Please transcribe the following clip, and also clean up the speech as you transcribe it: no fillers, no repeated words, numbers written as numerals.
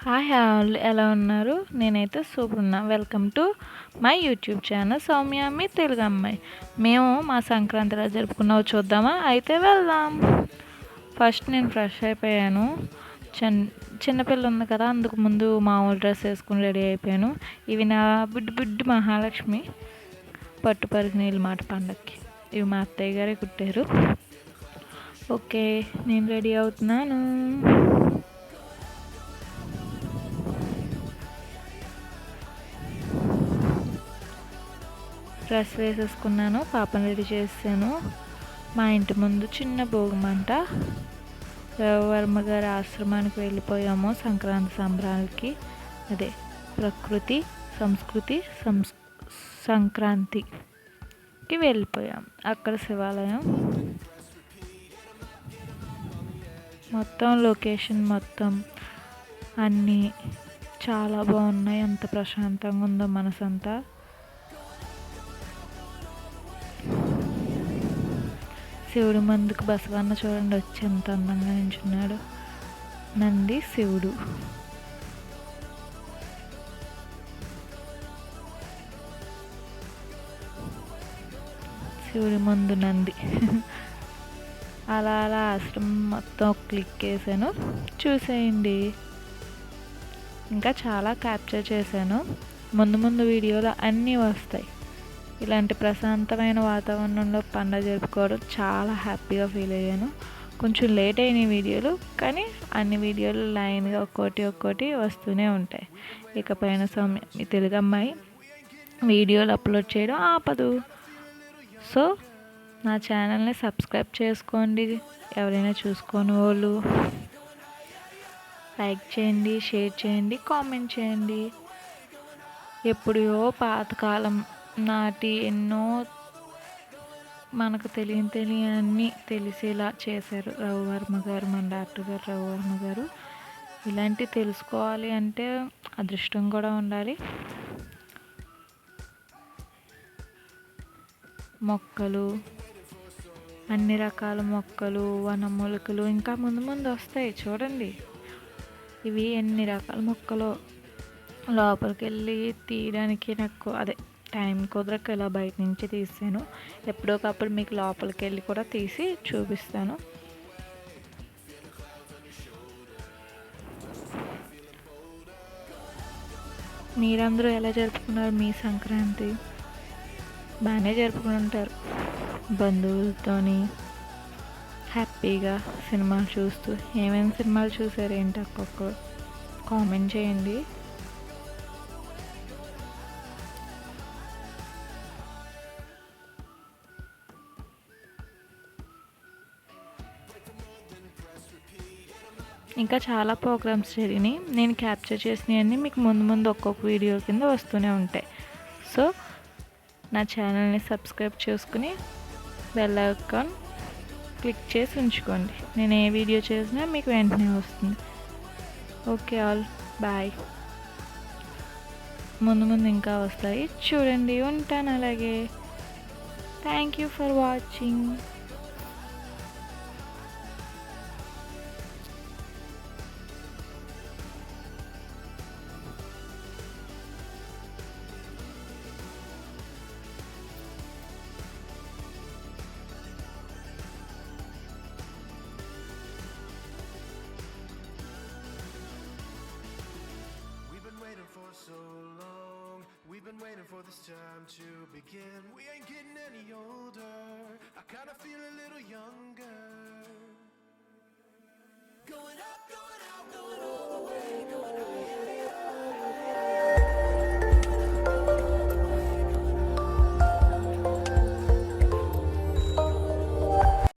Hi all ఎలా ఉన్నారు? నేనైతే సూపర్ ఉన్నా. Welcome to my YouTube channel Soumya మీ తెలుగు అమ్మాయి. మేము మా సంక్రాంతి ఎలా జరుపుకున్నావో చూద్దామా? అయితే వెళ్దాం. ఫస్ట్ నేను ఫ్రెష్ అయిపోయాను. చిన్నపిల్ల ఉంది కదా, అందుకు ముందు మామూలు డ్రెస్ వేసుకుని రెడీ అయిపోయాను. ఇవి నా బుడ్డు బుడ్డు మహాలక్ష్మి పట్టు పరిగిణీళ్ళ మాట పండక్కి. ఇవి మా అత్తయ్య గారే కుట్టారు. ఓకే, నేను రెడీ అవుతున్నాను. డ్రెస్ వేసేసుకున్నాను, పాపను రెడీ చేసాను. మా ఇంటి ముందు చిన్న భోగిమంట. రవివర్మ గారి ఆశ్రమానికి వెళ్ళిపోయాము సంక్రాంతి సంబరాలకి. అదే ప్రకృతి సంస్కృతి సంక్రాంతికి వెళ్ళిపోయాం. అక్కడ శివాలయం మొత్తం లొకేషన్ మొత్తం అన్నీ చాలా బాగున్నాయి. ఎంత ప్రశాంతంగా ఉందో మనసంతా. శివుడు ముందుకు బసవన్న చూడండి వచ్చి ఎంత అందంగా నించున్నాడు. నంది శివుడు. శివుడి ముందు నంది. అలా అలా ఆశ్రమం మొత్తం క్లిక్ చేశాను, చూసేయండి. ఇంకా చాలా క్యాప్చర్ చేశాను. ముందు ముందు వీడియోలో అన్నీ వస్తాయి. ఇలాంటి ప్రశాంతమైన వాతావరణంలో పండుగ జరుపుకోవడం చాలా హ్యాపీగా ఫీల్ అయ్యాను. కొంచెం లేట్ అయిన వీడియోలు, కానీ అన్ని వీడియోలు లైన్గా ఒక్కోటి వస్తూనే ఉంటాయి. ఇకపైన మీ తెలుగు అమ్మాయి వీడియోలు అప్లోడ్ చేయడం ఆపదు. సో నా ఛానల్ని సబ్స్క్రైబ్ చేసుకోండి. ఎవరైనా చూసుకోని వాళ్ళు లైక్ చేయండి, షేర్ చేయండి, కామెంట్ చేయండి. ఎప్పుడో పాతకాలం నాటి ఎన్నో మనకు తెలియని తెలిసేలా చేశారు రవివర్మ గారు, మన డాక్టర్ గారు రవివర్మ గారు. ఇలాంటివి తెలుసుకోవాలి అంటే అదృష్టం కూడా ఉండాలి. మొక్కలు, అన్ని రకాల మొక్కలు, వనమూలికలు ఇంకా ముందు ముందు వస్తాయి చూడండి. ఇవి ఎన్ని రకాల మొక్కలు. లోపలికి వెళ్ళి తీయడానికి నాకు టైం కుదరక ఇలా బయట నుంచి తీసాను. ఎప్పుడోకప్పుడు మీకు లోపలికి వెళ్ళి కూడా తీసి చూపిస్తాను. మీరందరూ ఎలా జరుపుకున్నారు మీ సంక్రాంతి? బాగానే జరుపుకుని ఉంటారు బంధువులతోని హ్యాపీగా సినిమాలు చూస్తూ. ఏమేమి సినిమాలు చూసారు ఏంటి ఒక్కొక్కరు కామెంట్ చేయండి. ఇంకా చాలా ప్రోగ్రామ్స్ జరిగినాయి. నేను క్యాప్చర్ చేసినవన్నీ మీకు ముందు ముందు ఒక్కొక్క వీడియో కింద వస్తూనే ఉంటాయి. సో నా ఛానల్ని సబ్స్క్రైబ్ చేసుకుని బెల్ ఐకాన్ క్లిక్ చేసి ఉంచుకోండి. నేను ఏ వీడియో చేసినా మీకు వెంటనే వస్తుంది. Okay all bye. ముందు ముందు ఇంకా వస్తాయి చూడండి. ఉంటాను అలాగే. Thank you for watching. So long, we've been waiting for this time to begin. We ain't getting any younger.